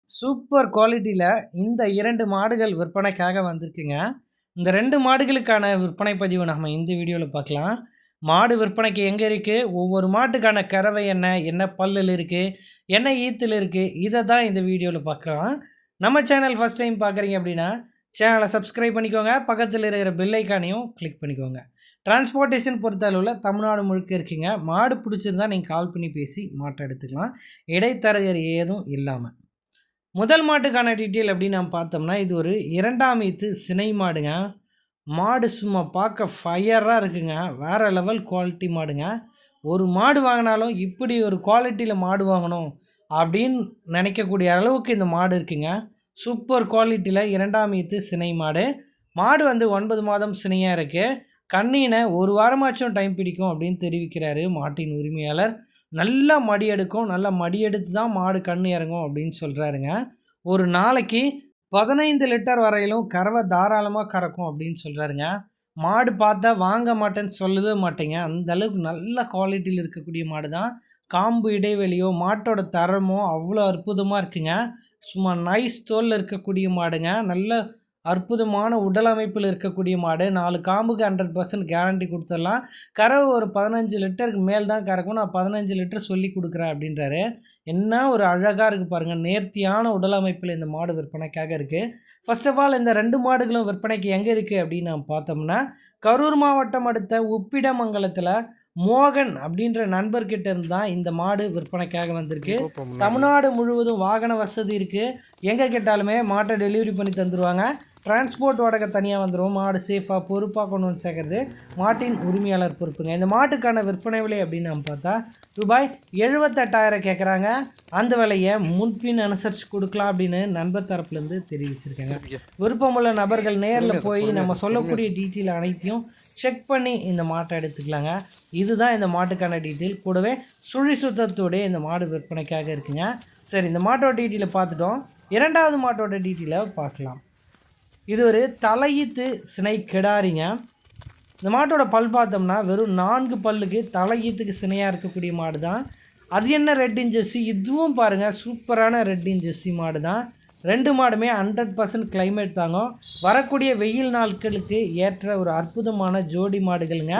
Super குவாலிட்டியில் இந்த 2 மாடுகள் விற்பனைக்காக வந்திருக்குங்க. இந்த 2 மாடுகளுக்கான விற்பனை பதிவு நம்ம இந்த வீடியோவில் பார்க்கலாம். மாடு விற்பனைக்கு எங்கே இருக்குது, ஒவ்வொரு மாட்டுக்கான கறவை என்ன, என்ன பல்லில் இருக்குது, என்ன ஈத்தில் இருக்குது, இதை தான் இந்த வீடியோவில் பார்க்கலாம். நம்ம சேனல் ஃபஸ்ட் டைம் பார்க்குறீங்க அப்படின்னா சேனலை சப்ஸ்கிரைப் பண்ணிக்கோங்க. பக்கத்தில் இருக்கிற பெல் ஐக்கானையும் கிளிக் பண்ணிக்கோங்க. டிரான்ஸ்போர்ட்டேஷன் பொறுத்தளவில் தமிழ்நாடு முழுக்க இருக்குங்க. மாடு பிடிச்சிருந்தா நீங்கள் கால் பண்ணி பேசி மாட்டை எடுத்துக்கலாம், இடைத்தரகர் ஏதும் இல்லாமல். முதல் மாட்டுக்கான டீட்டெயில் அப்படின்னு நம்ம பார்த்தோம்னா, இது ஒரு 2ஆம் ஈத்து சினை மாடுங்க. மாடு சும்மா பார்க்க ஃபயராக இருக்குங்க. வேறு லெவல் குவாலிட்டி மாடுங்க. ஒரு மாடு வாங்கினாலும் இப்படி ஒரு குவாலிட்டியில் மாடு வாங்கணும் அப்படின்னு நினைக்கக்கூடிய அளவுக்கு இந்த மாடு இருக்குங்க. சூப்பர் குவாலிட்டியில் 2ஆம் ஈத்து சினை மாடு. மாடு வந்து 9 மாதம் சினையாக இருக்குது. கண்ணினை ஒரு வாரமாச்சும் டைம் பிடிக்கும் அப்படின்னு தெரிவிக்கிறாரு மாட்டின் உரிமையாளர். நல்லா மடி எடுக்கும், நல்லா மடி எடுத்து தான் மாடு கன்று இறங்கும் அப்படின்னு சொல்கிறாருங்க. ஒரு நாளைக்கு 15 லிட்டர் வரையிலும் கறவை தாராளமாக கறக்கும் அப்படின்னு சொல்கிறாருங்க. மாடு பார்த்தா வாங்க மாட்டேன்னு சொல்லவே மாட்டேங்க. அந்தளவுக்கு நல்ல குவாலிட்டியில் இருக்கக்கூடிய மாடு தான். காம்பு இடைவெளியோ மாட்டோட தரமோ அவ்வளோ அற்புதமாக இருக்குங்க. சும்மா நைஸ் தோலில் இருக்கக்கூடிய மாடுங்க. நல்ல அற்புதமான உடல் அமைப்பில் இருக்கக்கூடிய மாடு. 4 காம்புக்கு 100% கேரண்டி கொடுத்துடலாம். கறவை ஒரு 15 லிட்டருக்கு மேல் தான் கறக்கும். நான் 15 லிட்டர் சொல்லி கொடுக்குறேன் அப்படின்றாரு. என்ன ஒரு அழகாக இருக்குது பாருங்கள். நேர்த்தியான உடல் அமைப்பில் இந்த மாடு விற்பனைக்காக இருக்குது. ஃபர்ஸ்ட் ஆஃப் ஆல் இந்த 2 மாடுகளும் விற்பனைக்கு எங்கே இருக்குது அப்படின்னு நம்ம பார்த்தோம்னா, கரூர் மாவட்டம் அடுத்த உப்பிடமங்கலத்தில் மோகன் அப்படின்ற நண்பர்கிட்ட இருந்து தான் இந்த மாடு விற்பனைக்காக வந்திருக்கு. தமிழ்நாடு முழுவதும் வாகன வசதி இருக்குது. எங்கே கேட்டாலுமே மாட்டை டெலிவரி பண்ணி தந்துடுவாங்க. டிரான்ஸ்போர்ட் வாடகை தனியாக வந்துடும். மாடு சேஃபாக பொறுப்பாக கொண்டு வந்து சேர்க்குறது மாட்டின் உரிமையாளர் பொறுப்புங்க. இந்த மாட்டுக்கான விற்பனை விலை அப்படின்னு நம்ம பார்த்தா ரூபாய் 78,000 கேட்குறாங்க. அந்த விலையை முன்பின் அனுசரித்து கொடுக்கலாம் அப்படின்னு நண்பர் தரப்புலேருந்து தெரிவிச்சிருக்காங்க. விருப்பமுள்ள நபர்கள் நேரில் போய் நம்ம சொல்லக்கூடிய டீட்டெயில் அனைத்தையும் செக் பண்ணி இந்த மாட்டை எடுத்துக்கலாங்க. இதுதான் இந்த மாட்டுக்கான டீட்டெயில். கூடவே சுழி சுத்தத்தோடைய இந்த மாடு விற்பனைக்காக இருக்குங்க. சரி, இந்த மாட்டோட டீட்டெயிலை பார்த்துட்டோம். 2வது மாட்டோட டீட்டெயிலை பார்க்கலாம். இது ஒரு தலையீத்து சினை கிடாரிங்க. இந்த மாட்டோட பல் பார்த்தோம்னா வெறும் 4 பல்லுக்கு தலையீத்துக்கு சினையாக இருக்கக்கூடிய மாடு தான். அது என்ன ரெட் இன்ஜெஸ்ஸி, இதுவும் பாருங்கள் சூப்பரான ரெட் இன்ஜெஸ்ஸி மாடு தான். 2 மாடுமே 100% கிளைமேட் தாங்கும். வரக்கூடிய வெயில் நாட்களுக்கு ஏற்ற ஒரு அற்புதமான ஜோடி மாடுகளுங்க.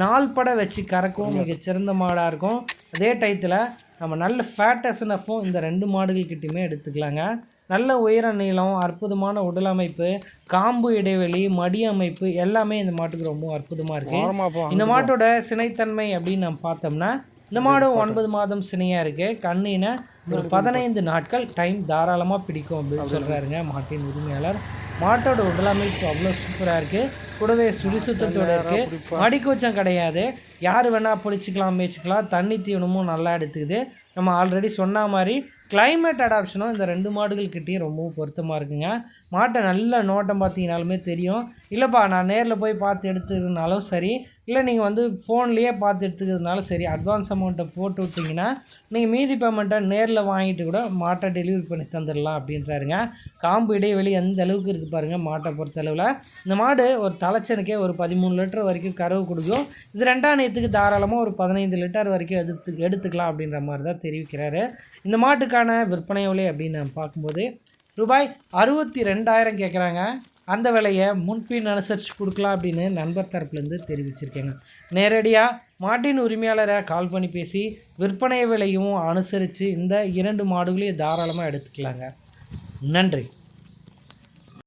4 படை வச்சு கறக்கும் மிகச்சிறந்த மாடாக இருக்கும். அதே டயத்தில் நம்ம நல்ல ஃபேட்டஸ்னஃபும் இந்த 2 மாடுகள்கிட்டையுமே எடுத்துக்கலாங்க. நல்ல உயர நீளம், அற்புதமான உடல் அமைப்பு, காம்பு இடைவெளி, மடி அமைப்பு எல்லாமே இந்த மாட்டுக்கு ரொம்ப அற்புதமாக இருக்குது. இந்த மாட்டோட சினைத்தன்மை அப்படின்னு நம்ம பார்த்தோம்னா, இந்த மாடு 9 மாதம் சினையாக இருக்குது. கண்ணினை ஒரு 15 நாட்கள் டைம் தாராளமாக பிடிக்கும் அப்படின்னு சொல்கிறாருங்க மாட்டின் உரிமையாளர். மாட்டோட உடல் அமைப்பு அவ்வளோ சூப்பராக இருக்குது. கூடவே சுழி சுத்தத்தோடு இருக்குது. மடிக்கூச்சம் கிடையாது. யார் வேணால் பிடிச்சிக்கலாம், மேய்ச்சிக்கலாம். தண்ணி தீவனமும் நல்லா எடுத்துக்குது. நம்ம ஆல்ரெடி சொன்ன மாதிரி கிளைமேட் அடாப்ஷனும் இந்த 2 மாடுகள்கிட்டையும் ரொம்பவும் பொருத்தமாக இருக்குங்க. மாட்டை நல்ல நோட்டம் பார்த்தீங்கனாலுமே தெரியும். இல்லைப்பா நான் நேரில் போய் பார்த்து எடுத்துக்கிறதுனாலும் சரி, இல்லை நீங்கள் வந்து ஃபோன்லேயே பார்த்து எடுத்துக்கிறதுனாலும் சரி, அட்வான்ஸ் அமௌண்ட்டை போட்டு விட்டிங்கன்னா நீங்கள் மீதி பேமெண்ட்டை நேரில் வாங்கிட்டு கூட மாட்டை டெலிவரி பண்ணி தந்துடலாம் அப்படின்றாருங்க. காம்பு இடைவெளி எந்த அளவுக்கு இருக்குது பாருங்கள் மாட்டை பொறுத்தளவில். இந்த மாடு ஒரு தலைச்சனுக்கே ஒரு 13 லிட்டர் வரைக்கும் கறவு கொடுக்கும். இது 2ஆம் நேரத்துக்கு தாராளமாக ஒரு 15 லிட்டர் வரைக்கும் எடுத்துக்கலாம் அப்படின்ற மாதிரி தான் தெரிவிக்கிறாரு. இந்த மாட்டுக்கான விற்பனை விலை அப்படின்னு நம்ம பார்க்கும்போது ரூபாய் 62,000 கேட்குறாங்க. அந்த விலையை முன்பின் அனுசரித்து கொடுக்கலாம் அப்படின்னு நண்பர் தரப்புலேருந்து தெரிவிச்சிருக்கேங்க. நேரடியாக மாட்டின் உரிமையாளரை கால் பண்ணி பேசி விற்பனை விலையும் அனுசரித்து இந்த 2 மாடுகளையும் தாராளமாக எடுத்துக்கலாங்க. நன்றி.